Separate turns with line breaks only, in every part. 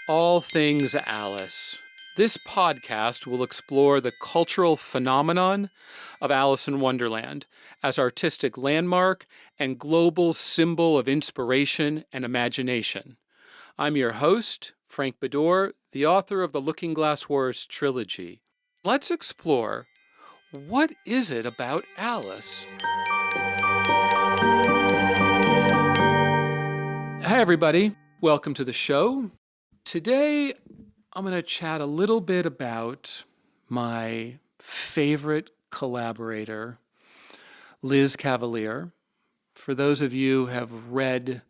All Things Alice. This podcast will explore the cultural phenomenon of Alice in Wonderland as artistic landmark and global symbol of inspiration and imagination. I'm your host, Frank Beddor, the author of the Looking Glass Wars trilogy. Let's explore, what is it about Alice? Hi, everybody. Welcome to the show. Today, I'm going to chat a little bit about my favorite collaborator, Liz Cavalier. For those of you who have read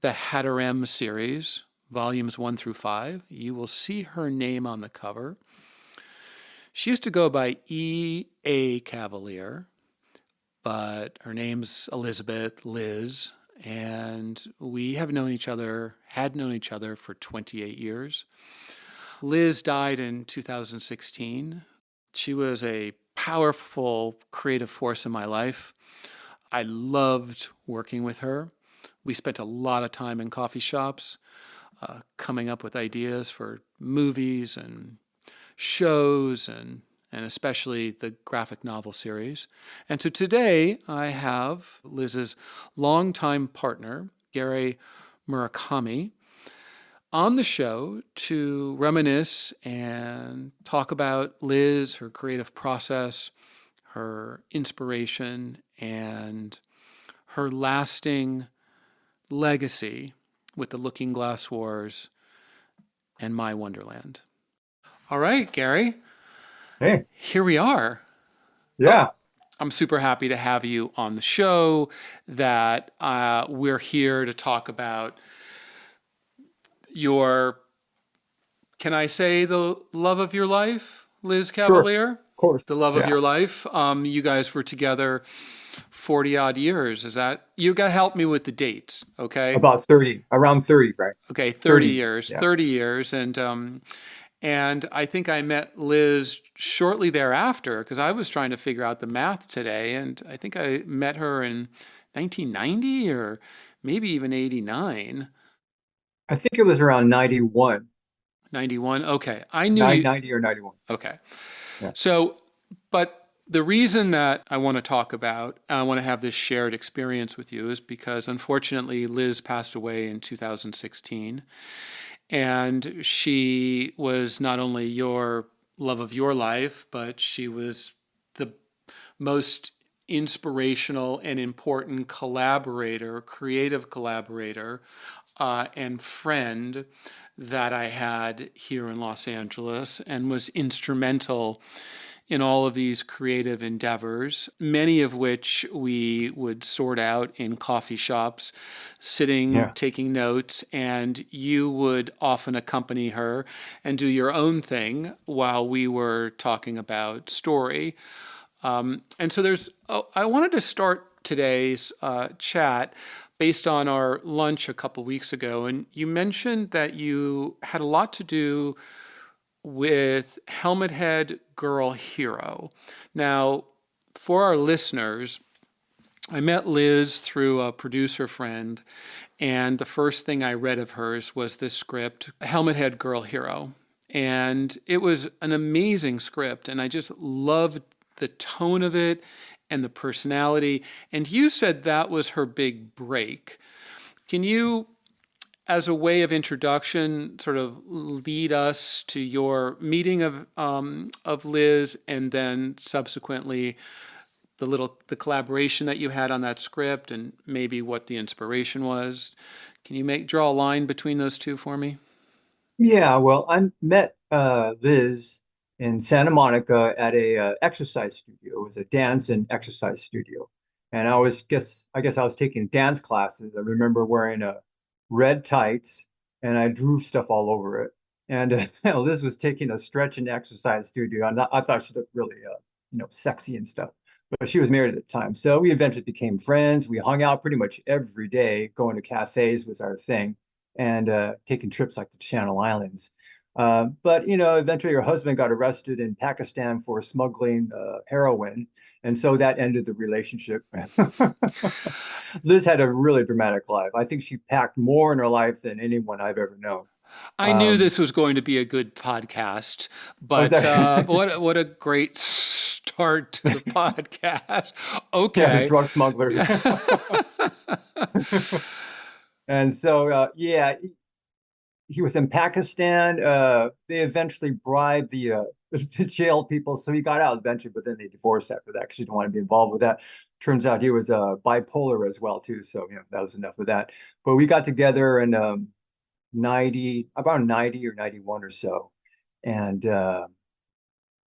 the Hatterem series, volumes 1 through 5, you will see her name on the cover. She used to go by E.A. Cavalier, but her name's Elizabeth, Liz, and we had known each other for 28 years. Liz died in 2016. She was a powerful creative force in my life. I loved working with her. We spent a lot of time in coffee shops, coming up with ideas for movies and shows and especially the graphic novel series. And so today I have Liz's longtime partner, Gary Murakami, on the show to reminisce and talk about Liz, her creative process, her inspiration, and her lasting legacy with the Looking Glass Wars and My Wonderland. All right, Gary.
Hey.
Here we are.
Yeah.
I'm super happy to have you on the show, that we're here to talk about can I say the love of your life, Liz Cavalier?
Sure. Of course.
The love of your life. You guys were together 40 odd years. You got to help me with the dates, okay?
About 30, around 30, right?
Okay, 30 years,
yeah.
30 years. And I think I met Liz shortly thereafter, because I was trying to figure out the math today. And I think I met her in 1990 or maybe even 89.
I think it was around 91.
91? Okay. I knew you.
90 or 91.
Okay.
Yeah.
So, but the reason that I want to talk about, I want to have this shared experience with you, is because unfortunately Liz passed away in 2016. And she was not only your love of your life, but she was the most inspirational and important collaborator, creative collaborator, and friend that I had here in Los Angeles, and was instrumental in all of these creative endeavors, many of which we would sort out in coffee shops, sitting, taking notes, and you would often accompany her and do your own thing while we were talking about story. And so I wanted to start today's chat based on our lunch a couple weeks ago, and you mentioned that you had a lot to do with Helmet Head Girl Hero. Now, for our listeners, I met Liz through a producer friend, and the first thing I read of hers was this script, Helmet Head Girl Hero. And it was an amazing script, and I just loved the tone of it and the personality. And you said that was her big break. Can you, as a way of introduction, sort of lead us to your meeting of Liz, and then subsequently the collaboration that you had on that script, and maybe what the inspiration was? Can you draw a line between those two for me?
Yeah, well, I met Liz in Santa Monica at a exercise studio. It was a dance and exercise studio. And I guess I was taking dance classes. I remember wearing red tights, and I drew stuff all over it. And Liz was taking a stretch and exercise studio, and I thought she looked really, sexy and stuff. But she was married at the time, so we eventually became friends. We hung out pretty much every day. Going to cafes was our thing, and taking trips like the Channel Islands. But eventually her husband got arrested in Pakistan for smuggling heroin, and so that ended the relationship. Liz had a really dramatic life. I think she packed more in her life than anyone I've ever known.
I knew this was going to be a good podcast,
Was
but
that
what a great start to the podcast.
yeah, the
Okay.
drug smugglers. And so yeah, he was in Pakistan. They eventually bribed the jail people, so he got out eventually. But then they divorced after that because he didn't want to be involved with that. Turns out he was bipolar as well too. So that was enough of that. But we got together in 90 or 91 or so, and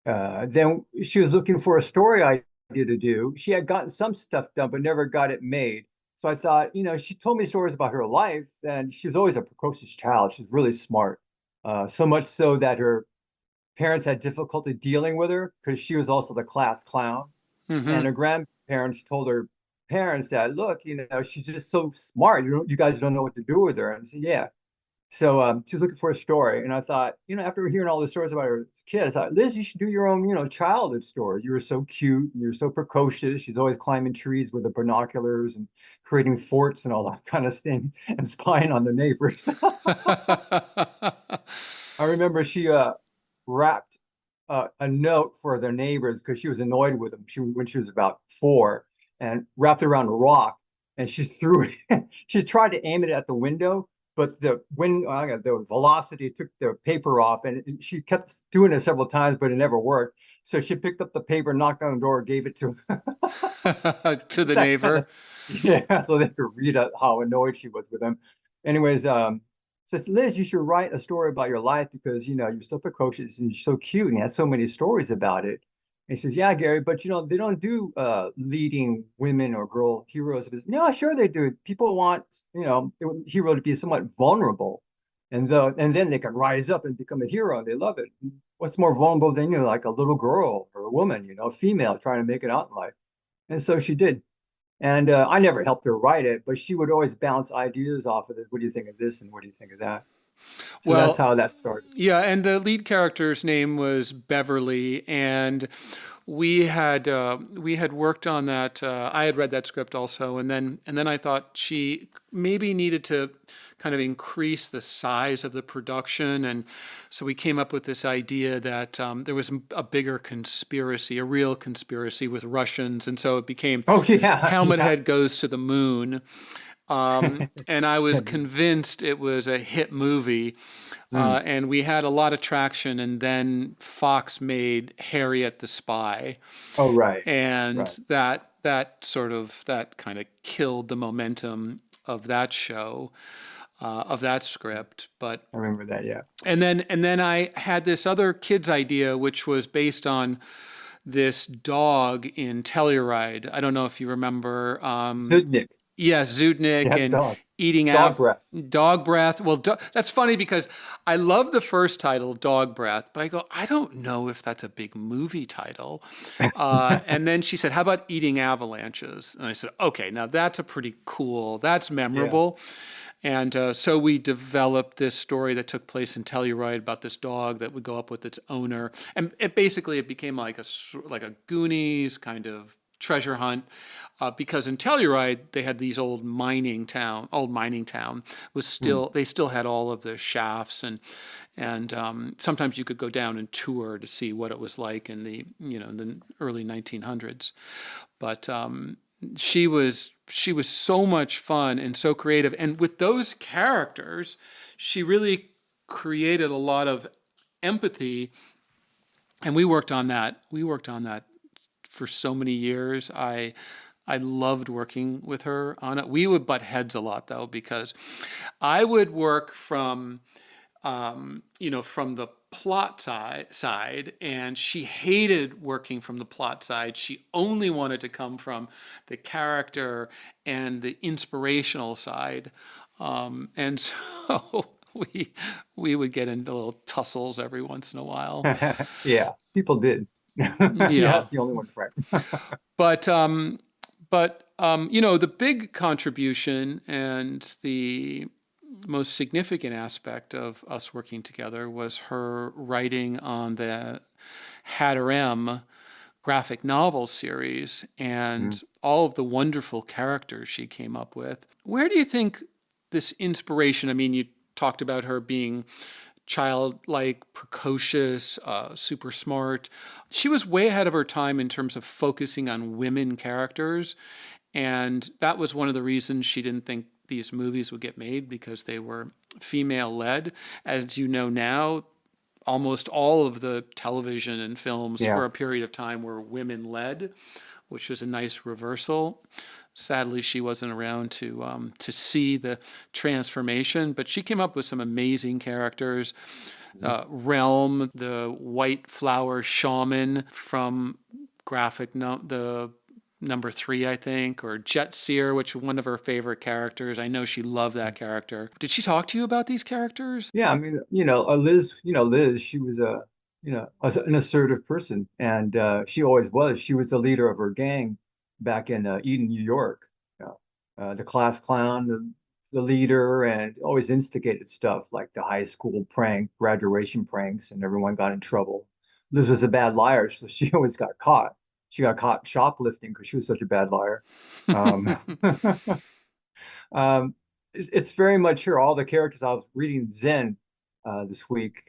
then she was looking for a story idea to do. She had gotten some stuff done, but never got it made. So I thought, she told me stories about her life, and she was always a precocious child. She's really smart, so much so that her parents had difficulty dealing with her because she was also the class clown.
Hmm.
And her grandparents told her parents that, look, she's just so smart. You guys don't know what to do with her. And I said, yeah. So she was looking for a story, and I thought, after hearing all the stories about her as a kid, I thought, Liz, you should do your own, childhood story. You were so cute, you were so precocious. She's always climbing trees with the binoculars and creating forts and all that kind of thing, and spying on the neighbors. I remember she wrapped a note for their neighbors because she was annoyed with them. When she was about 4, and wrapped it around a rock, and she threw it. She tried to aim it at the window, but the velocity took the paper off, and she kept doing it several times, but it never worked. So she picked up the paper, knocked on the door, gave it to
To the
that kind
neighbor.
of, yeah, so they could read how annoyed she was with them. Anyways, says, Liz, you should write a story about your life because you're so precocious and you're so cute and you had so many stories about it. And he says, yeah, Gary, but they don't do leading women or girl heroes. Says, no, sure they do. People want a hero to be somewhat vulnerable, and then they can rise up and become a hero, and they love it. What's more vulnerable than like a little girl or a woman, a female trying to make it out in life? And so she did. And I never helped her write it, but she would always bounce ideas off of it. What do you think of this? And what do you think of that? So that's
Well,
how that started.
yeah, and the lead character's name was Beverly, and we had worked on that. I had read that script also, and then I thought she maybe needed to kind of increase the size of the production, and so we came up with this idea that there was a bigger conspiracy, a real conspiracy with Russians, and so it became
Oh yeah,
Helmet
yeah.
Head Goes to the Moon. And I was convinced it was a hit movie,
Mm.
and we had a lot of traction. And then Fox made Harriet the Spy,
Oh right,
and
right.
that kind of killed the momentum of that show, of that script. But
I remember that. Yeah.
and then I had this other kids idea, which was based on this dog in Telluride. I don't know if you remember.
Zudnik.
Yes, Zudnik
Yeah,
and eating
dog breath.
dog breath. Well, that's funny because I love the first title, Dog Breath, but I go, I don't know if that's a big movie title. And then she said, how about eating avalanches? And I said, okay, now that's a pretty cool, that's
Yeah.
memorable. And so we developed this story that took place in Telluride about this dog that would go up with its owner, and it became like a Goonies kind of treasure hunt, because in Telluride they had these old mining town was
Hmm.
still they still had all of the shafts, and sometimes you could go down and tour to see what it was like in the early 1900s. But she was so much fun and so creative, and with those characters, she really created a lot of empathy, and we worked on that. We worked on that for so many years. I loved working with her on it. We would butt heads a lot though, because I would work from the plot side, and she hated working from the plot side. She only wanted to come from the character and the inspirational side, and so we would get into little tussles every once in a while.
Yeah, people did. Yeah,
Yeah,
that's the only one, Frank.
but the big contribution and the most significant aspect of us working together was her writing on the Hatter M graphic novel series
Mm.
and all of the wonderful characters she came up with. Where do you think this inspiration? I mean, you talked about her being childlike, precocious, super smart. She was way ahead of her time in terms of focusing on women characters. And that was one of the reasons she didn't think these movies would get made, because they were female led. As you know now, almost all of the television and films
Yeah.
for a period of time were women led, which was a nice reversal. Sadly, she wasn't around to see the transformation, but she came up with some amazing characters. Realm, the white flower shaman from the number 3, I think, or Jet Seer, which was one of her favorite characters. I know she loved that character. Did she talk to you about these characters?
Yeah, I mean, Liz, she was an assertive person, and she always was. She was the leader of her gang back in Eden, New York. The class clown, the leader, and always instigated stuff like the high school prank, graduation pranks, and everyone got in trouble. Liz was a bad liar, so she always got caught. She got caught shoplifting because she was such a bad liar. Um, it's very much her. All the characters. I was reading Zen this week,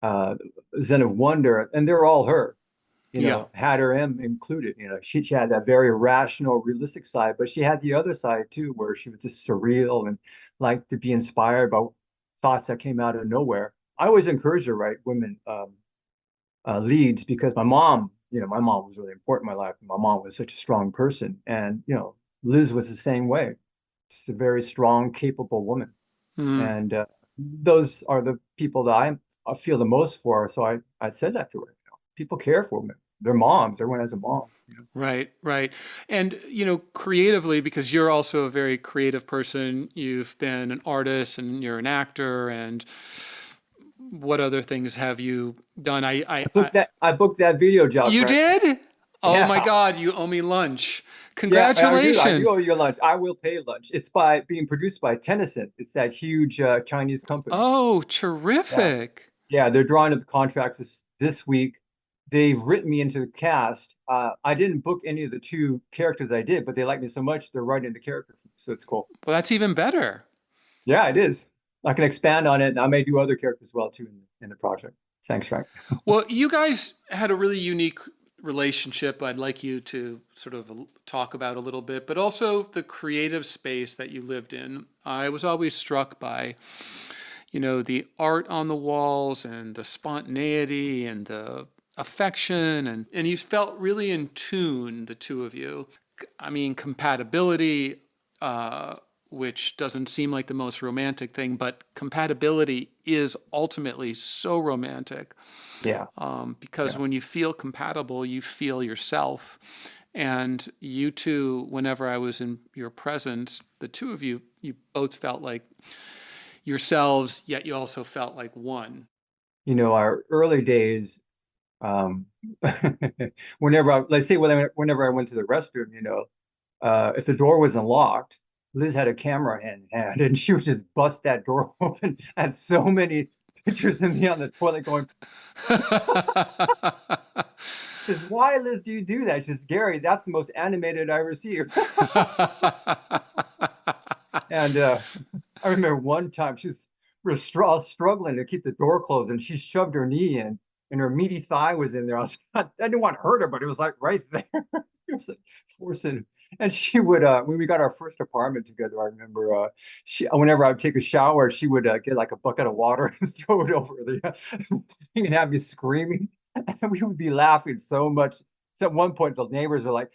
uh, Zen of Wonder, and they're all her.
Yeah.
Had her M included. She had that very rational, realistic side, but she had the other side too, where she was just surreal and liked to be inspired by thoughts that came out of nowhere. I always encourage her to write women leads because my mom was really important in my life. My mom was such a strong person, and Liz was the same way, just a very strong, capable woman.
Mm.
And those are the people that I feel the most for. So I said that to her. People care for women. They're moms. Everyone has a mom.
Right, right. And, creatively, because you're also a very creative person, you've been an artist and you're an actor, and what other things have you done?
I booked that video job,
You
Frank.
did? Oh my
Yeah.
God, you owe me lunch.
Yeah, I
Congratulations.
do owe you lunch. I will pay lunch. It's being produced by Tennyson. It's that huge Chinese company.
Oh,
Yeah.
terrific.
Yeah, they're drawing up the contracts this week. They've written me into the cast. I didn't book any of the 2 characters I did, but they like me so much they're writing the character for me, so it's cool.
Well, that's even better.
Yeah, it is. I can expand on it, and I may do other characters as well too in the project. Thanks, Frank.
Well, you guys had a really unique relationship I'd like you to sort of talk about a little bit, but also the creative space that you lived in. I was always struck by, the art on the walls and the spontaneity and the affection, and you felt really in tune, the two of you. I mean, compatibility, which doesn't seem like the most romantic thing, but compatibility is ultimately so romantic.
Yeah.
Because
Yeah.
when you feel compatible, you feel yourself. And you two, whenever I was in your presence, the two of you, you both felt like yourselves, yet you also felt like one.
Our early days, um, whenever I went to the restroom, if the door wasn't locked, Liz had a camera in hand and she would just bust that door open. I had so many pictures of me on the toilet going, says, why, Liz, do you do that? She says, Gary, that's the most animated I ever see you. And I remember one time struggling to keep the door closed and she shoved her knee in and her meaty thigh was in there. I didn't want to hurt her, but it was like right there. It was like forcing. And she would, when we got our first apartment together, I remember whenever I would take a shower, she would get like a bucket of water and throw it over the thing and have me screaming. And we would be laughing so much. So at one point, the neighbors were like,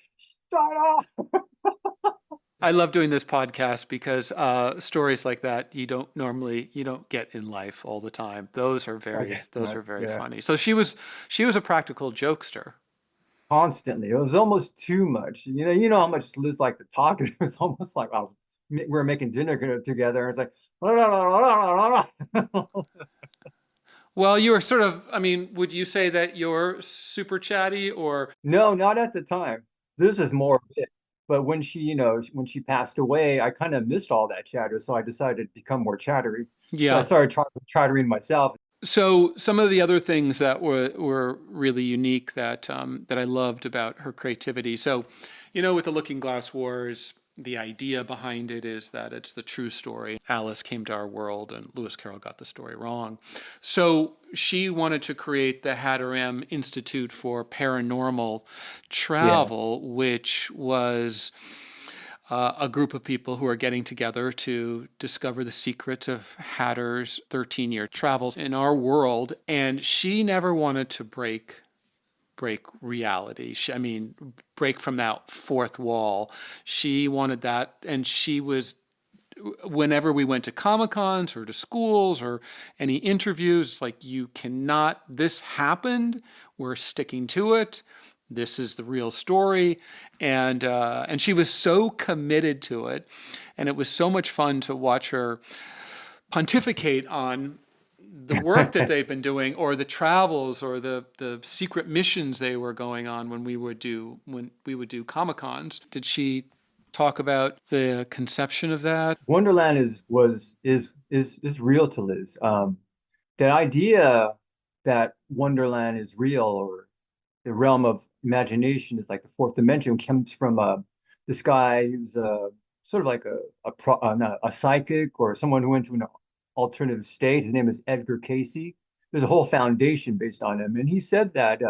shut up.
I love doing this podcast because stories like that you don't get in life all the time. Those are very
Yeah.
funny. So she was a practical jokester.
Constantly. It was almost too much. You know how much Liz liked to talk. It was almost like we were making dinner together. And it's like,
Well, you were sort of, I mean, would you say that you're super chatty or?
no, not at the time. This is more of it. But when she passed away, I kind of missed all that chatter. So I decided to become more chattery. So I
Yeah.
started chattering myself.
So some of the other things that were really unique that I loved about her creativity. So, with the Looking Glass Wars, the idea behind it is that it's the true story. Alice came to our world and Lewis Carroll got the story wrong. So she wanted to create the Hatteram Institute for Paranormal
Yeah.
Travel, which was a group of people who are getting together to discover the secrets of Hatter's 13-year travels in our world. And she never wanted to break reality. I mean, break from that fourth wall. She wanted that, and she was, whenever we went to Comic-Cons or to schools or any interviews, like, you cannot, this happened, we're sticking to it, this is the real story. And she was so committed to it, and it was so much fun to watch her pontificate on the work that they've been doing, or the travels, or the secret missions they were going on when we would do Comic-Cons. Did she talk about the conception of that?
Wonderland is real to Liz. That idea that Wonderland is real, or the realm of imagination is like the fourth dimension, comes from this guy who's sort of like not a psychic, or someone who went to an alternative state. His name is Edgar Casey. There's a whole foundation based on him, and he said that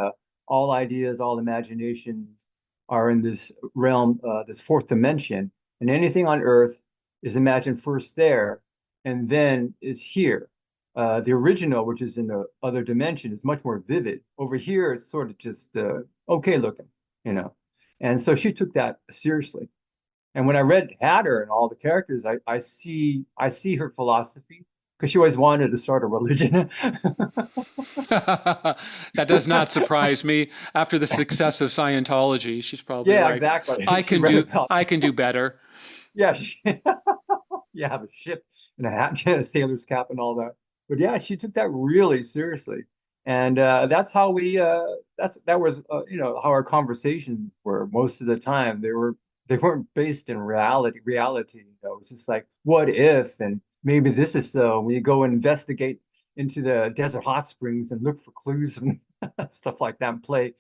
all ideas, all imaginations are in this realm, this fourth dimension, and anything on Earth is imagined first there, and then is here. The original, which is in the other dimension, is much more vivid. Over here, it's sort of just okay looking, you know. And so she took that seriously. And when I read Hatter and all the characters, I see her philosophy, because she always wanted to start a religion.
That does not surprise me. After the success of Scientology, she's probably
Yeah,
like,
exactly.
I
She
can
read
do
about,
I can do better.
yeah, yeah, have a ship and a hat, a sailor's cap, and all that. But yeah, she took that really seriously, and that's how that was how our conversations were most of the time. They weren't based in reality. It was just like, what if, and maybe this is so. When you go and investigate into the desert hot springs and look for clues and stuff like that, and play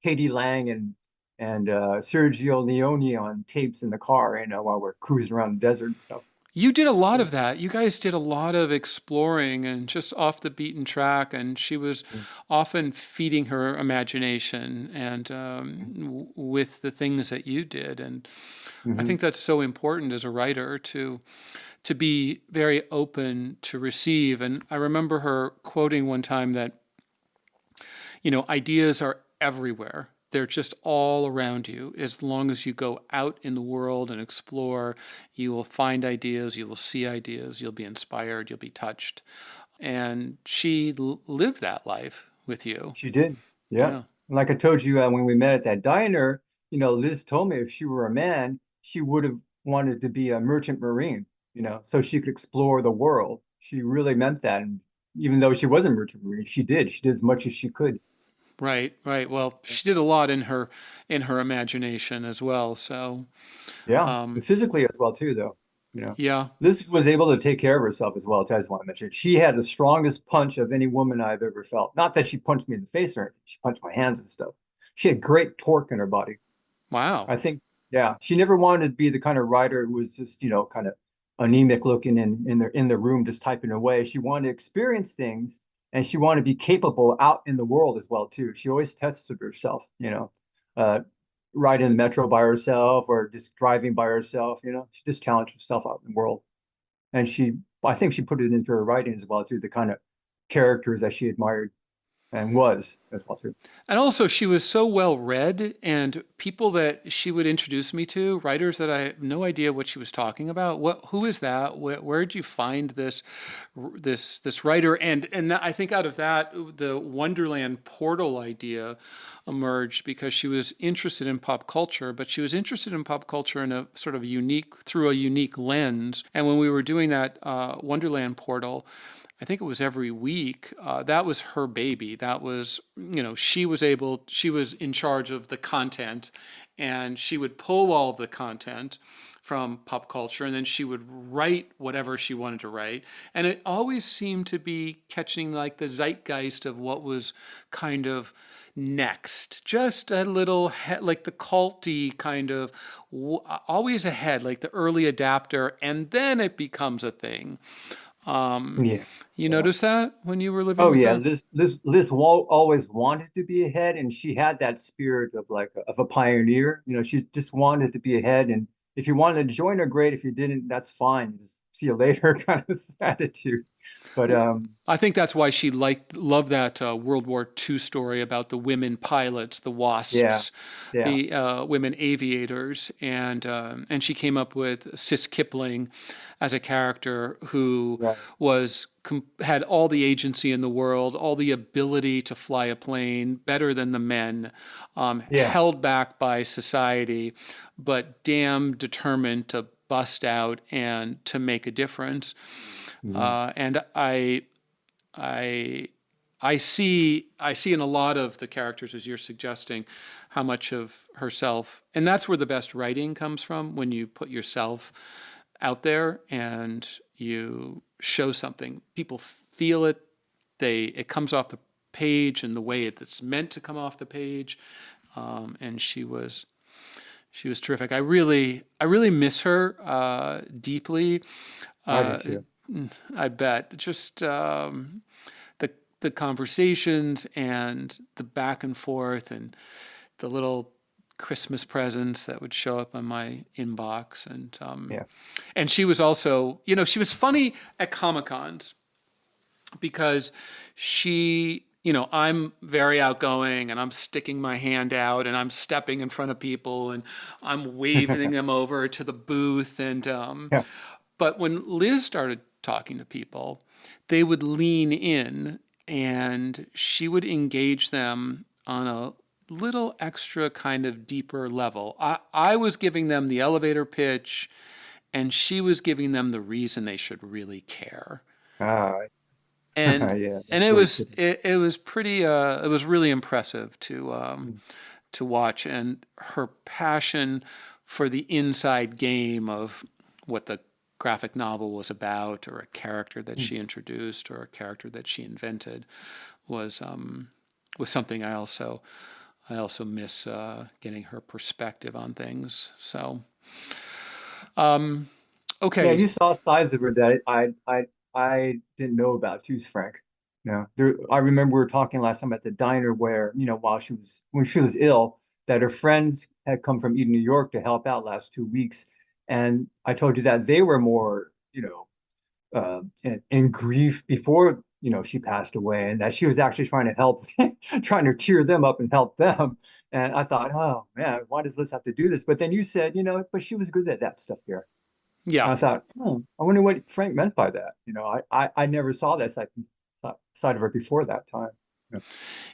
Katie Lang and Sergio Leone on tapes in the car, while we're cruising around the desert and stuff.
You did a lot of that. You guys did a lot of exploring and just off the beaten track. And she was often feeding her imagination and with the things that you did. And I
Mm-hmm.
think that's so important as a writer to be very open to receive. And I remember her quoting one time that, ideas are everywhere. They're just all around you. As long as you go out in the world and explore, you will find ideas, you will see ideas, you'll be inspired, you'll be touched. And she lived that life with you.
She did. Yeah.
Yeah.
And like I told you, when we met at that diner, Liz told me if she were a man, she would have wanted to be a merchant marine, so she could explore the world. She really meant that. And even though she wasn't a merchant marine, she did. She did as much as she could.
Right, right. Well, she did a lot in her imagination as well. So,
Yeah.
um,
And physically as well, too, though.
yeah.
Liz was able to take care of herself as well, too, I just want to mention. She had the strongest punch of any woman I've ever felt. Not that she punched me in the face or anything. She punched my hands and stuff. She had great torque in her body.
Wow.
I think, yeah, she never wanted to be the kind of writer who was just, kind of anemic looking in the room just typing away. She wanted to experience things, and she wanted to be capable out in the world as well too. She always tested herself, uh, riding in the metro by herself or just driving by herself. She just challenged herself out in the world, and I think she put it into her writing as well too. The kind of characters that she admired and was as well too.
And also, she was so well read, and people that she would introduce me to, writers that I have no idea what she was talking about. Who is that? Where did you find this writer? And I think out of that, the Wonderland portal idea emerged because she was interested in pop culture, but she was interested in pop culture in a sort of through a unique lens. And when we were doing that Wonderland portal, I think it was every week. That was her baby. That was, she was in charge of the content, and she would pull all of the content from pop culture, and then she would write whatever she wanted to write. And it always seemed to be catching like the zeitgeist of what was kind of next, just a little like the culty kind of always ahead, like the early adapter, and then it becomes a thing.
Yeah.
You
Yeah.
notice that when you were living
Oh
with
yeah,
her?
Liz always wanted to be ahead, and she had that spirit of like of a pioneer. She just wanted to be ahead, and if you wanted to join her, great. If you didn't, that's fine. Just see you later kind of attitude. But
I think that's why she loved that World War II story about the women pilots, the
yeah,
WASPs,
yeah,
the women aviators, and she came up with Sis Kipling as a character who
right,
had all the agency in the world, all the ability to fly a plane better than the men,
yeah.
held back by society, but damn determined to bust out and to make a difference.
Mhm.
And I I see in a lot of the characters, as you're suggesting, how much of herself, and that's where the best writing comes from, when you put yourself out there and you show something. People feel it. It comes off the page in the way it's meant to come off the page. And she was terrific. I really miss her deeply.
I do
Uh,
too.
I bet just the the conversations and the back and forth and the little Christmas presents that would show up on my inbox,
Yeah.
and she was also, she was funny at Comic Cons because I'm very outgoing and I'm sticking my hand out and I'm stepping in front of people and I'm waving them over to the booth.
Yeah.
But when Liz started talking to people, they would lean in and she would engage them on a little extra kind of deeper level. I was giving them the elevator pitch and she was giving them the reason they should really care.
Ah,
And
yeah,
and
that's really cool.
it was pretty it was really impressive
Mm.
to watch, and her passion for the inside game of what the graphic novel was about, or a character that
Mm.
she introduced, or a character that she invented, was was something I also miss getting her perspective on things. So
Yeah,
okay,
you saw sides of her that I didn't know about too, Frank. I remember we were talking last time at the diner where, while when she was ill, that her friends had come from Eden, New York to help out last 2 weeks. And I told you that they were more, in grief before, she passed away, and that she was actually trying to help, trying to cheer them up and help them. And I thought, oh man, why does Liz have to do this? But then you said, but she was good at that stuff here.
yeah.
And I thought, I wonder what Frank meant by that. I never saw that side of her before that time. Yeah.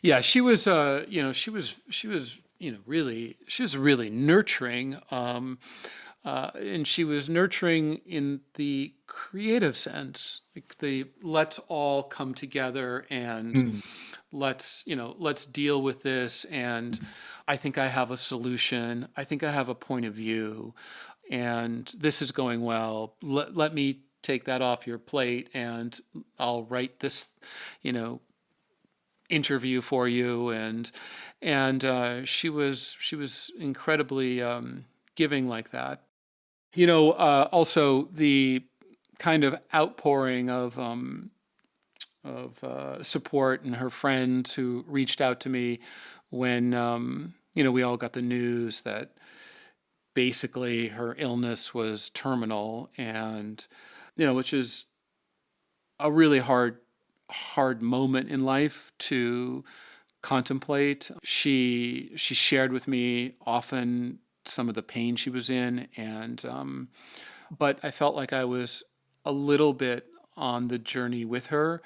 Yeah, she was, she was really nurturing, and she was nurturing in the creative sense, like the let's all come together and
Mm.
let's deal with this, and I think I have a solution. I think I have a point of view, and this is going well. Let me take that off your plate, and I'll write this, you know, interview for you, and she was incredibly giving like that. Also the kind of outpouring of support and her friends who reached out to me when we all got the news that basically her illness was terminal, and which is a really hard moment in life to contemplate. She shared with me often some of the pain she was in, and but I felt like I was a little bit on the journey with her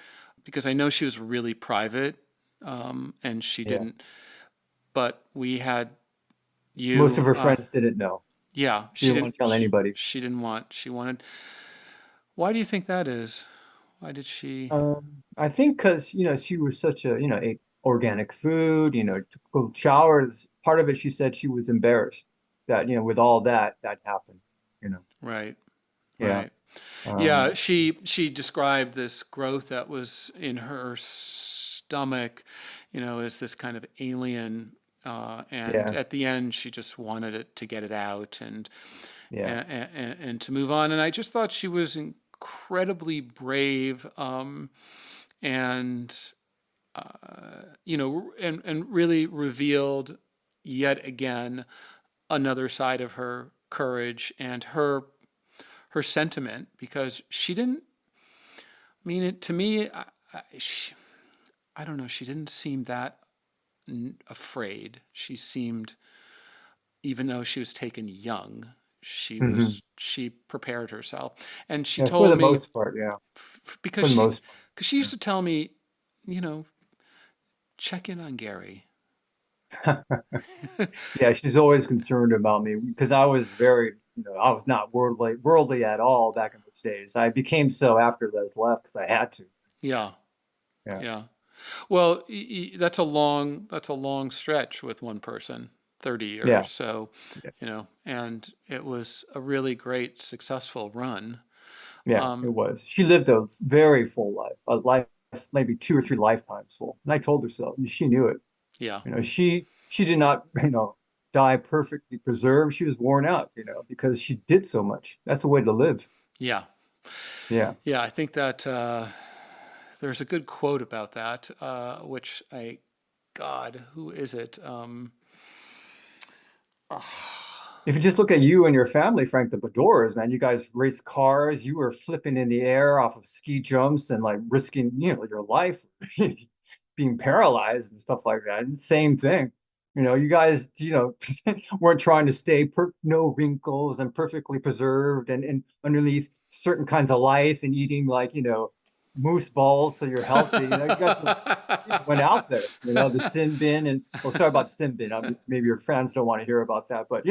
because I know she was really private, and she
Yeah.
didn't. But we had
Most of
you.
her friends didn't know.
Yeah,
She didn't want to tell anybody.
She didn't want. She wanted. Why do you think that is? Why did she?
I think because, she was such a organic food, took cold showers. Part of it, she said she was embarrassed that, with all that happened, you know.
Right.
Yeah.
Right. Yeah,
Um,
she described this growth that was in her stomach, is this kind of alien. And
Yeah.
at the end, she just wanted it to get it out
Yeah.
and to move on. And I just thought she was incredibly brave, and and really revealed yet again another side of her courage and her sentiment, because she didn't mean it to me. I don't know. She didn't seem that afraid. She seemed, even though she was taken young,
Hmm.
she prepared herself, and she
Yeah, for
told
the
me,
most part, yeah.
because
For the most
she used to tell me, you know, check in on Gary.
part. Yeah, she's always concerned about me because I was very, I was not worldly at all back in those days. I became so after Les left because I had to.
Yeah,
Yeah.
yeah. Well, that's a long stretch with one person, 30
Yeah.
years. So,
Yeah.
and it was a really great, successful run.
Yeah, it
Um,
was. She lived a very full life, a life maybe two or three lifetimes full. And I told her so. And she knew it.
yeah,
She did not, die perfectly preserved. She was worn out, because she did so much. That's the way to live.
yeah,
Yeah.
yeah. I think that there's a good quote about that, which God, who is it?
If you just look at you and your family, Frank, the Bedors, man, you guys raced cars, you were flipping in the air off of ski jumps and like risking, your life, being paralyzed and stuff like that. And same thing. You guys, weren't trying to stay no wrinkles and perfectly preserved and underneath certain kinds of life and eating like, moose balls so you're healthy. You guys went out there, the sin bin and oh, sorry about the sin bin. Maybe your friends don't want to hear about that, but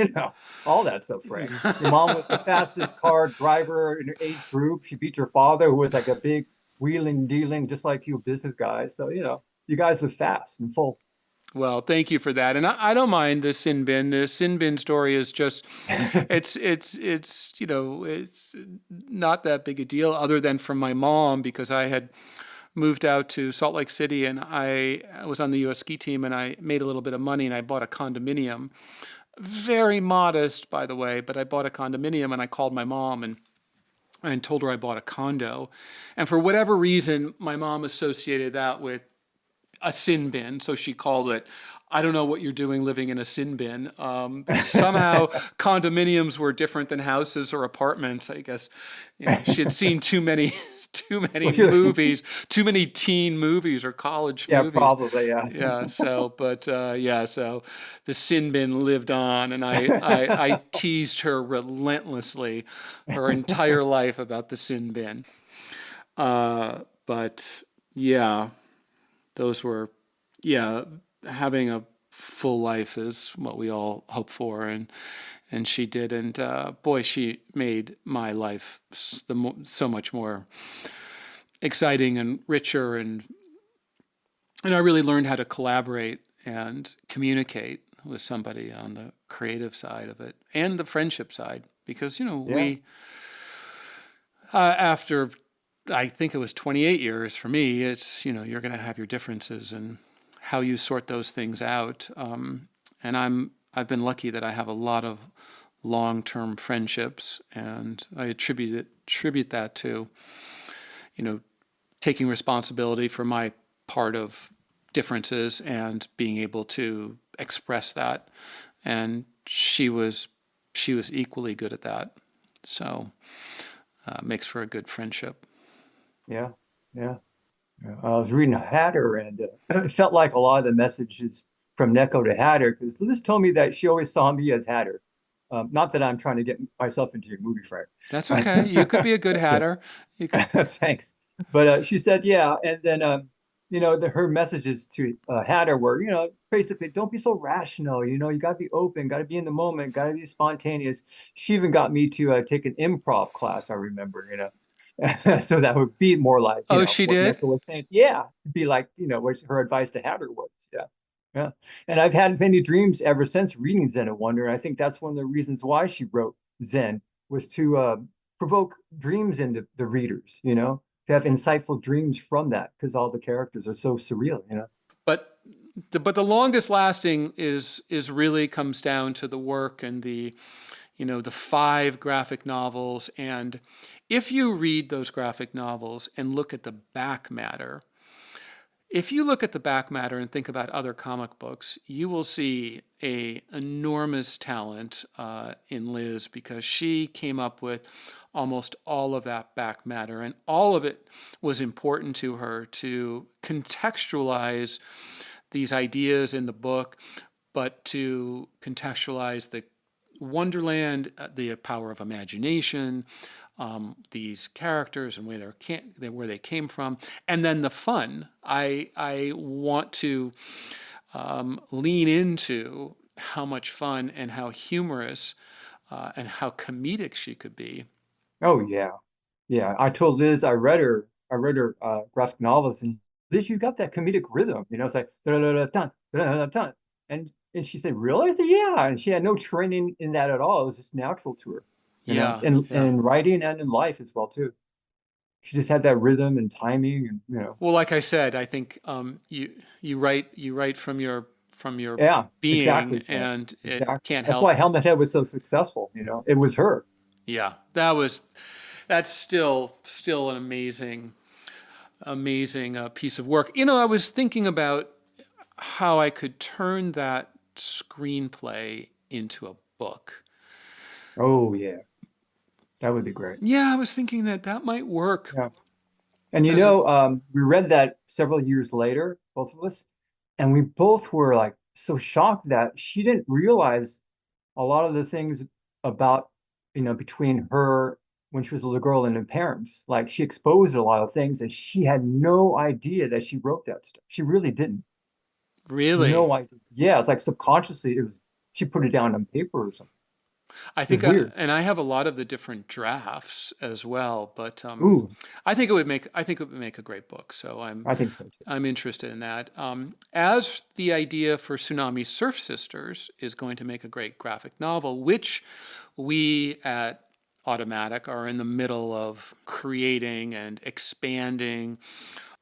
all that stuff, Frank. Your mom was the fastest car driver in her age group. She beat your father, who was like a big wheeling dealing, just like you, business guy. So you guys live fast and full.
Well, thank you for that. And I don't mind the sin bin. The sin bin story is just, it's not that big a deal, other than from my mom, because I had moved out to Salt Lake City, and I was on the U.S. ski team, and I made a little bit of money, and I bought a condominium. Very modest, by the way, but I bought a condominium, and I called my mom and told her I bought a condo. And for whatever reason, my mom associated that with a sin bin, so she called it. I don't know what you're doing living in a sin bin. Somehow condominiums were different than houses or apartments. I guess she had seen too many too many
Well, she,
movies, too many teen movies or college
yeah,
movies.
probably, yeah.
Yeah. So, but yeah. So the sin bin lived on, and I teased her relentlessly her entire life about the sin bin. But yeah, those were, yeah, having a full life is what we all hope for, and she did, and boy, she made my life so much more exciting and richer, and I really learned how to collaborate and communicate with somebody on the creative side of it and the friendship side, because
Yeah.
we after, I think it was 28 years for me, it's, you're going to have your differences and how you sort those things out. And I've been lucky that I have a lot of long-term friendships, and I attribute that to, taking responsibility for my part of differences and being able to express that. And she was equally good at that. So makes for a good friendship.
Yeah. Yeah. Yeah. I was reading Hatter, and it felt like a lot of the messages from Neko to Hatter, because Liz told me that she always saw me as Hatter. Not that I'm trying to get myself into your movie, Frank.
That's okay. You could be a good hatter. You could.
Thanks. But she said, yeah. And then, her messages to Hatter were, basically, don't be so rational. You got to be open, got to be in the moment, got to be spontaneous. She even got me to take an improv class, I remember, so that would be more like,
Oh, she
what
did?
Nicka was saying. Yeah, be like, what her advice to Hatter was. Yeah. Yeah. And I've had many dreams ever since reading Zen and Wonder. And I think that's one of the reasons why she wrote Zen, was to provoke dreams in the readers, to have insightful dreams from that because all the characters are so surreal,
But the longest lasting is really comes down to the work and the 5 graphic novels. And if you read those graphic novels and look at the back matter, if you look at the back matter and think about other comic books, you will see a enormous talent in Liz, because she came up with almost all of that back matter, and all of it was important to her to contextualize these ideas in the book, but to contextualize the Wonderland, the power of imagination, these characters and where they came from, and then the fun. I want to lean into how much fun and how humorous and how comedic she could be.
Oh yeah. Yeah. I told Liz I read her graphic novels, and Liz, you got that comedic rhythm, it's like da da da da da da. And she said, really? I said, yeah. And she had no training in that at all. It was just natural to her,
Yeah, yeah.
in writing and in life as well too. She just had that rhythm and timing and
Well, like I said, I think you write from your
yeah,
being,
exactly, Frank.
and it
Exactly.
can't
That's why
help.
Helmet Head was so successful, It was her.
Yeah, that's still an amazing piece of work. I was thinking about how I could turn that screenplay into a book.
Oh yeah. That would be great.
Yeah, I was thinking that might work
Yeah. And
as a.
we read that several years later, both of us, and we both were like so shocked that she didn't realize a lot of the things about, between her when she was a little girl and her parents. Like she exposed a lot of things and she had no idea that she wrote that stuff. She really didn't.
Really.
No idea. Yeah, it's like subconsciously she put it down on paper or something.
I
It was
think,
weird.
and I have a lot of the different drafts as well, but
Ooh,
I think it would make a great book. So I'm
I think so too.
I'm interested in that. As the idea for Tsunami Surf Sisters is going to make a great graphic novel, which we at Automatic are in the middle of creating and expanding.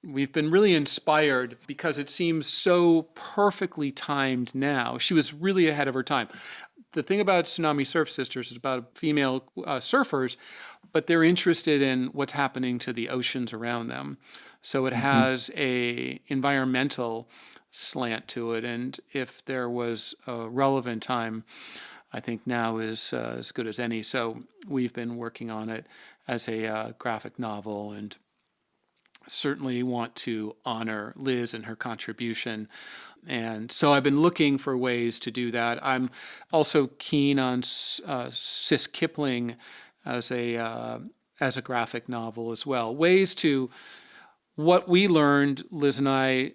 We've been really inspired because it seems so perfectly timed now. She was really ahead of her time. The thing about Tsunami Surf Sisters is about female surfers, but they're interested in what's happening to the oceans around them. So it
Hmm.
has a environmental slant to it, and if there was a relevant time, I think now is as good as any. So we've been working on it as a graphic novel, and certainly want to honor Liz and her contribution. And so I've been looking for ways to do that. I'm also keen on Sis Kipling as a graphic novel as well. Ways to what we learned, Liz and I,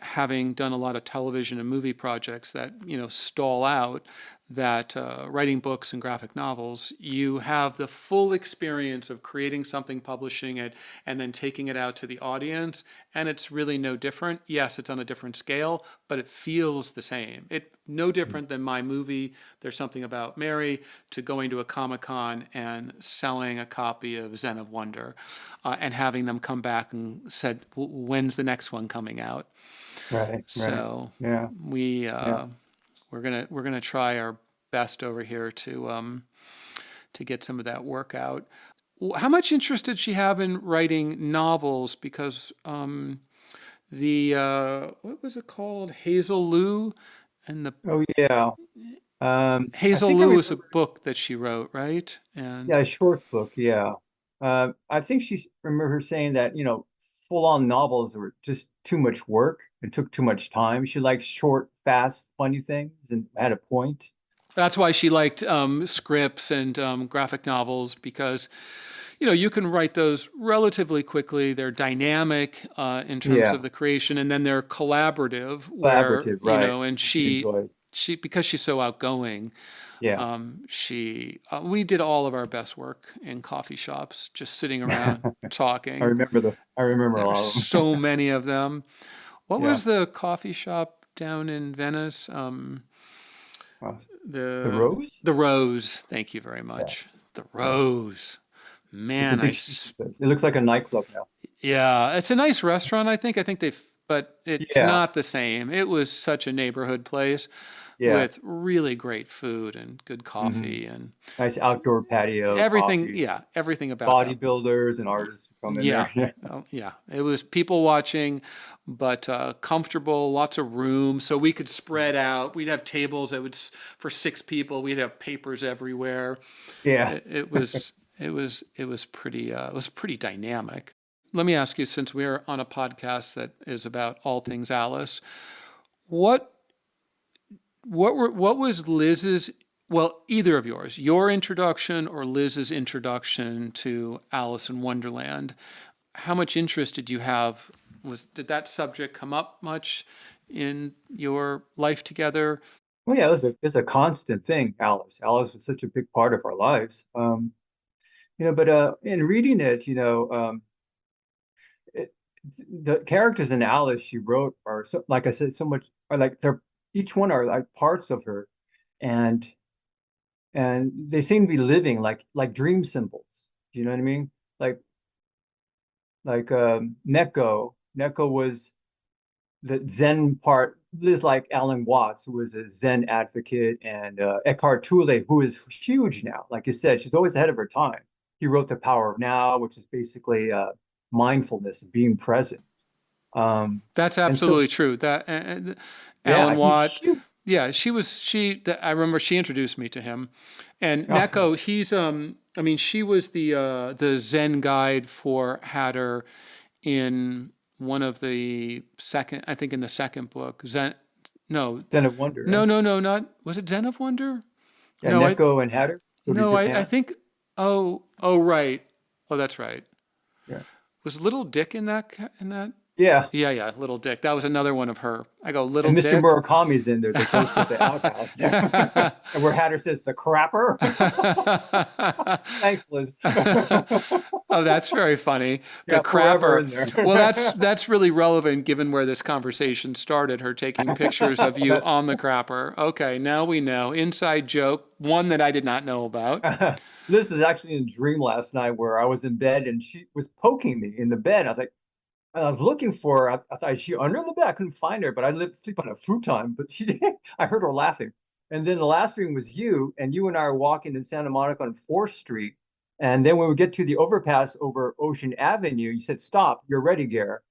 having done a lot of television and movie projects that stall out, that writing books and graphic novels, you have the full experience of creating something, publishing it, and then taking it out to the audience, and it's really no different. Yes, it's on a different scale, but it feels the same. It no different than my movie, There's Something About Mary, to going to a Comic-Con and selling a copy of Zen of Wonder, and having them come back and said, when's the next one coming out?
Right, right.
So
Yeah,
we
yeah.
we're gonna try our best over here to get some of that work out. How much interest did she have in writing novels? Because the what was it called, Hazel Lou, and the
Oh yeah. I
Hazel
think I
Lou was a
remember.
book that she wrote, right?
Yeah,
And
a short book. Yeah. I think remember her saying that, full-on novels were just too much work and took too much time. She liked short, fast, funny things and had a point.
that's why she liked scripts and graphic novels, because you can write those relatively quickly. They're dynamic in terms
Yeah,
of the creation, and then they're collaborative, where
collaborative, right.
and
Which you enjoy.
she because she's so outgoing.
Yeah.
She We did all of our best work in coffee shops, just sitting around talking.
I remember
There
a
are
lot of them.
so many of them. What
Yeah.
was the coffee shop down in Venice?
Uh, the
The
Rose?
the Rose. Thank you very
Yeah,
much. The
yeah.
Rose.
It's a
Man,
big sushi place. It looks like a nightclub now.
yeah, it's a nice restaurant, I think. I think they've, but it's
Yeah.
not the same. It was such a neighborhood place
Yeah.
with really great food and good
Hmm.
coffee and
Nice outdoor patio,
everything.
coffee,
Yeah, everything about that.
bodybuilders and artists who come in
Yeah.
there. Yeah.
Yeah. It was people watching, but comfortable, lots of room. So we could spread out. We'd have tables that for 6 people. We'd have papers everywhere.
Yeah.
It was pretty dynamic. Let me ask you, since we're on a podcast that is about all things Alice, what what was Liz's, well, either of yours, your introduction or Liz's introduction to Alice in Wonderland? How much interest did you have? Did that subject come up much in your life together?
Well, yeah, it's a constant thing, Alice. Alice was such a big part of our lives. But in reading it, it, the characters in Alice she wrote are so, like I said, so much are like they're each one are like parts of her, and they seem to be living like dream symbols. Do you know what I mean? Like Neko. Neko was the Zen part, Liz like Alan Watts, who was a Zen advocate, and Eckhart Tolle, who is huge now. Like you said, she's always ahead of her time. He wrote The Power of Now, which is basically mindfulness, being present. Um,
That's
and so,
absolutely true. That
yeah,
Alan
he's
Watt,
huge.
yeah, I remember she introduced me to him, and
Oh,
Neko. I mean, she was the Zen guide for Hatter in one of the second, I think in the second book, Zen. No,
Den of Wonder,
no,
right?
no, no, not was it Zen of Wonder?
Yeah,
No,
Neko and Hatter go to
I
Japan.
think. Oh, right. Oh, that's right.
Yeah,
Was Little Dick in that?
yeah.
Yeah, yeah, Little Dick. That was another one of her. I go, Little
And Mr.
Dick.
Murakami's in there, the ghost of the outhouse. And where Hatter says, the crapper. Thanks, Liz.
Oh, that's very funny. The
Yeah, forever
crapper.
in there.
Well, that's really relevant given where this conversation started. Her taking pictures of you
That's
on the crapper. Okay, now we know. Inside joke, one that I did not know about.
Liz was actually in a dream last night where I was in bed and she was poking me in the bed. I was like, and I was looking for her. I thought, is she under the bed? I couldn't find her, but I lived sleep on a futon. But I heard her laughing. And then the last dream was you, and you and I are walking in Santa Monica on 4th Street. And then when we get to the overpass over Ocean Avenue, you said, "Stop, you're ready, Gare."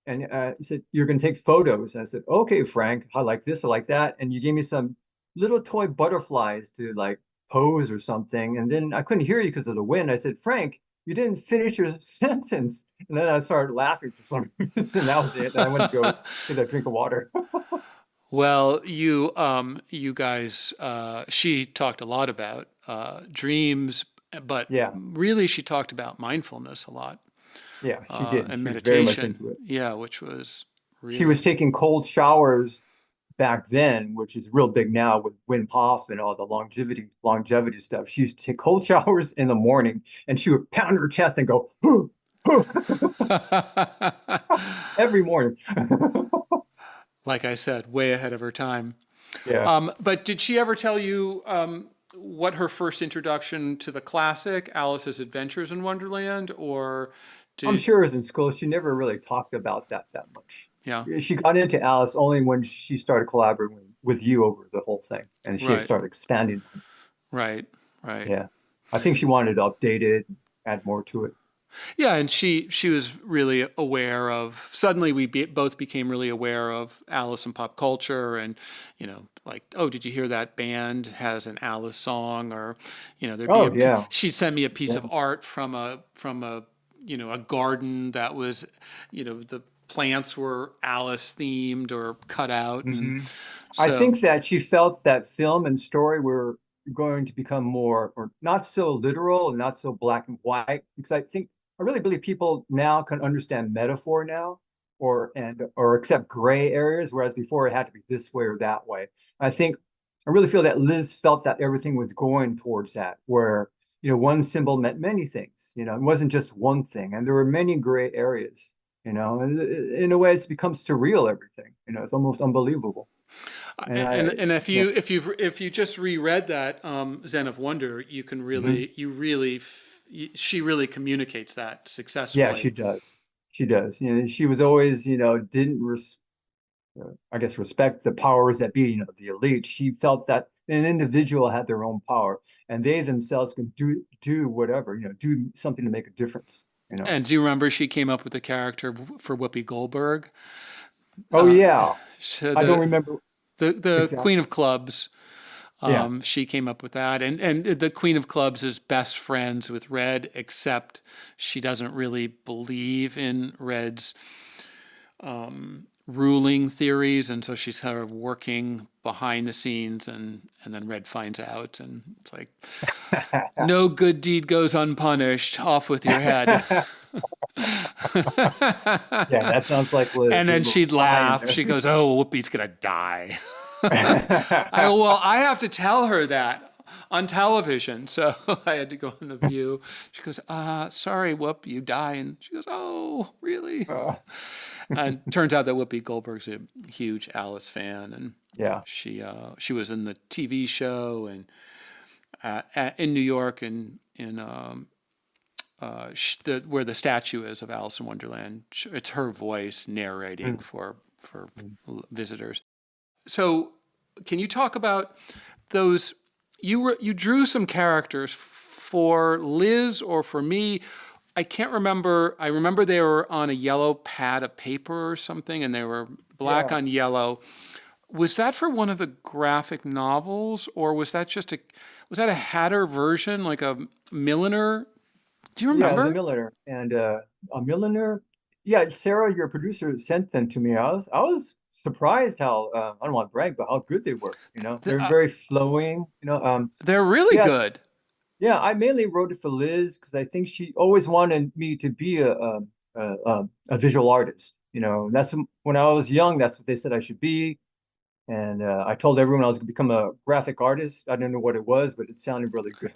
And you said, "You're going to take photos." And I said, "Okay, Frank, I like this, I like that." And you gave me some little toy butterflies to like pose or something. And then I couldn't hear you because of the wind. I said, "Frank, you didn't finish your sentence." And then I started laughing for some reason. That was it. And I went to go get a drink of water.
Well, you guys, she talked a lot about dreams, but
Yeah,
really she talked about mindfulness a lot,
yeah, she did.
and
She was very much
meditation.
into it.
Yeah, which was
She was
really,
taking cold showers back then, which is real big now with Wim Hof and all the longevity stuff. She used to take cold showers in the morning and she would pound her chest and go, every morning.
like I said, way ahead of her time.
Yeah.
But did she ever tell you what her first introduction to the classic Alice's Adventures in Wonderland, or
I'm
did
sure as in school, she never really talked about that much.
yeah,
She got into Alice only when she started collaborating with you over the whole thing, and she had
right,
started expanding.
right, right.
Yeah, I think she wanted to update it, add more to it.
Yeah, and she was really aware of. Suddenly, both became really aware of Alice and pop culture, and like, oh, did you hear that band has an Alice song, or there'd be
Oh yeah,
she'd send me a piece
yeah.
of art from a a garden that was, the plants were Alice themed or cut out, and
Hmm. I
so
think that she felt that film and story were going to become more, or not so literal and not so black and white, because I really believe people now can understand metaphor now, or accept gray areas, whereas before it had to be this way or that way. I think I really feel that Liz felt that everything was going towards that, where one symbol meant many things. It wasn't just one thing, and there were many gray areas. And in a way, it's become surreal. Everything. It's almost unbelievable. And
and
yeah.
if you just reread that Zen of Wonder, you can
Mhm.
really she really communicates that
Yeah,
successfully.
she does. She does. She was always, didn't I guess respect the powers that be, the elite. She felt that an individual had their own power, and they themselves can do whatever, do something to make a difference.
And do you remember she came up with the character for Whoopi Goldberg?
Oh yeah,
So
I don't remember
the Queen
exactly.
of Clubs.
Yeah.
She came up with that, and the Queen of Clubs is best friends with Red, except she doesn't really believe in Red's ruling theories, and so she's kind of working behind the scenes, and then Red finds out, and it's like no good deed goes unpunished. Off with your head.
Yeah, that sounds like Liz.
And
There's a
then
little
she'd
spy in
laugh.
there.
She goes, "Oh, Whoopi's gonna die." Well, I have to tell her that on television. So I had to go on The View. She goes, sorry, Whoop, you die. And she goes, oh, really?
Uh,
And turns out that Whoopi Goldberg's a huge Alice fan, and
yeah.
she was in the TV show and in New York and in where the statue is of Alice in Wonderland. It's her voice narrating for visitors. So, can you talk about those? You drew some characters for Liz or for me. I can't remember. I remember they were on a yellow pad of paper or something, and they were black
Yeah.
on yellow. Was that for one of the graphic novels, or was that a Hatter version, like a Milliner? Do you
Yeah, as a
remember?
milliner and a milliner. Yeah, Sarah, your producer, sent them to me. I was surprised how I don't want to brag, but how good they were. They're very flowing.
They're really
Yes,
good.
yeah. I mainly wrote it for Liz because I think she always wanted me to be a visual artist. That's when I was young. That's what they said I should be. And I told everyone I was going to become a graphic artist. I didn't know what it was, but it sounded really good.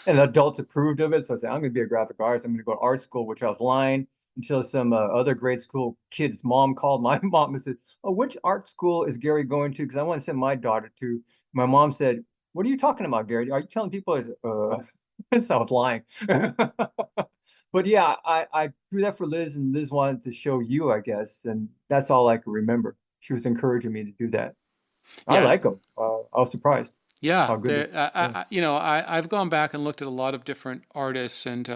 And adults approved of it. So I said, I'm going to be a graphic artist. I'm going to go to art school, which I was lying until some other grade school kid's mom called my mom and said, oh, which art school is Gary going to? Because I want to send my daughter to. My mom said, what are you talking about, Gary? Are you telling people? So I was lying. But yeah, I drew that for Liz, and Liz wanted to show you, I guess. And that's all I can remember. She was encouraging me to do that. I
Yeah,
like them. I was surprised
yeah.
how good they yeah.
I've gone back and looked at a lot of different artists, and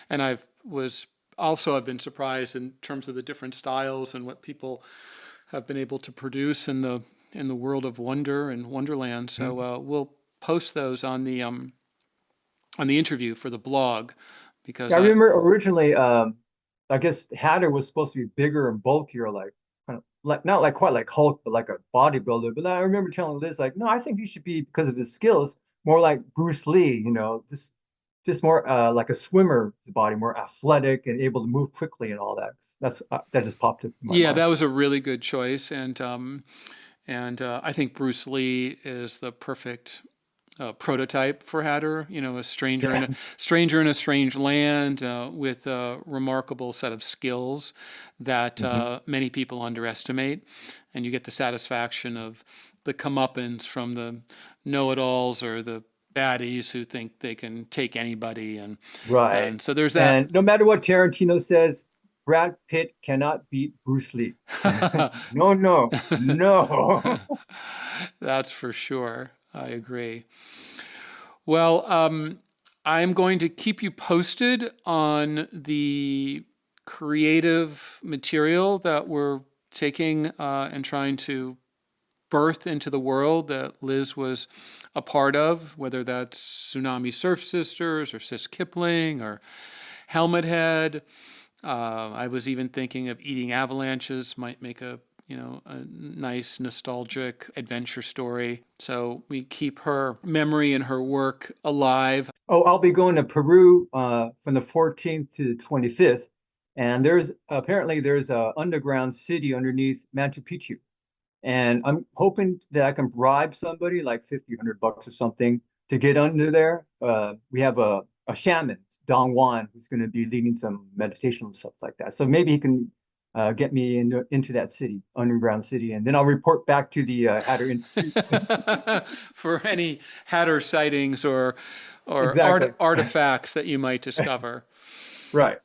I've been surprised in terms of the different styles and what people have been able to produce in the world of wonder and Wonderland. So
Mhm.
we'll post those on the interview for the blog because
Yeah, I remember originally, I guess Hatter was supposed to be bigger and bulkier, like kind of like not like quite like Hulk, but like a bodybuilder. But then I remember telling Liz, like, no, I think he should be because of his skills, more like Bruce Lee, just more like a swimmer's body, more athletic and able to move quickly and all that. That's that just popped into my
yeah,
mind.
that was a really good choice, and I think Bruce Lee is the perfect prototype for Hatter. A
Yeah.
stranger in a strange land with a remarkable set of skills that
Hmm.
many people underestimate, and you get the satisfaction of the comeuppance from the know-it-alls or the baddies who think they can take anybody,
Right.
and so there's that.
And no matter what Tarantino says, Brad Pitt cannot beat Bruce Lee. No, no, no.
That's for sure. I agree. Well, I'm going to keep you posted on the creative material that we're taking and trying to birth into the world that Liz was a part of, whether that's Tsunami Surf Sisters or Sis Kipling or Helmet Head. I was even thinking of Eating Avalanches might make a nice nostalgic adventure story. So we keep her memory and her work alive.
Oh, I'll be going to Peru from the 14th to the 25th, and there's a underground city underneath Machu Picchu, and I'm hoping that I can bribe somebody like 50, $100 or something to get under there. We have a shaman, Don Juan, who's going to be leading some meditation and stuff like that. So maybe he can get me into that city, underground city, and then I'll report back to the Hatter Institute.
For any Hatter sightings or
Exactly.
artifacts that you might discover.
Right.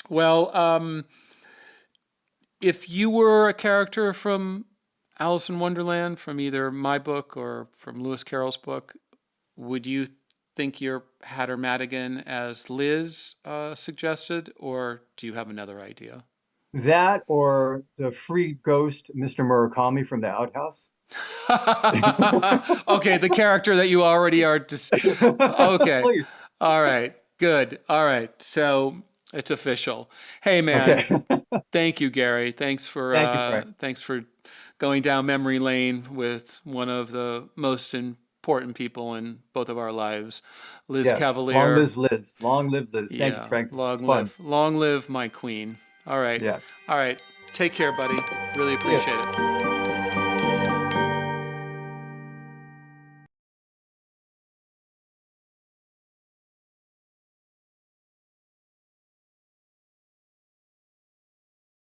Well, if you were a character from Alice in Wonderland, from either my book or from Lewis Carroll's book, would you think you're Hatter Madigan as Liz suggested, or do you have another idea?
That or the free ghost, Mr. Murakami from the outhouse.
Okay, the character that you already are. Okay,
Please.
all right, good. All right, so it's official. Hey, man,
Okay.
thank you, Gary.
Thank you, Frank.
Thanks for going down memory lane with one of the most important people in both of our lives, Liz
Yes. Long
Cavalier.
live Liz. Long live Liz. Thank you,
Yeah,
Frank. This is fun.
long live my queen. All right,
Yes.
all right. Take care, buddy. Really
See ya.
appreciate it.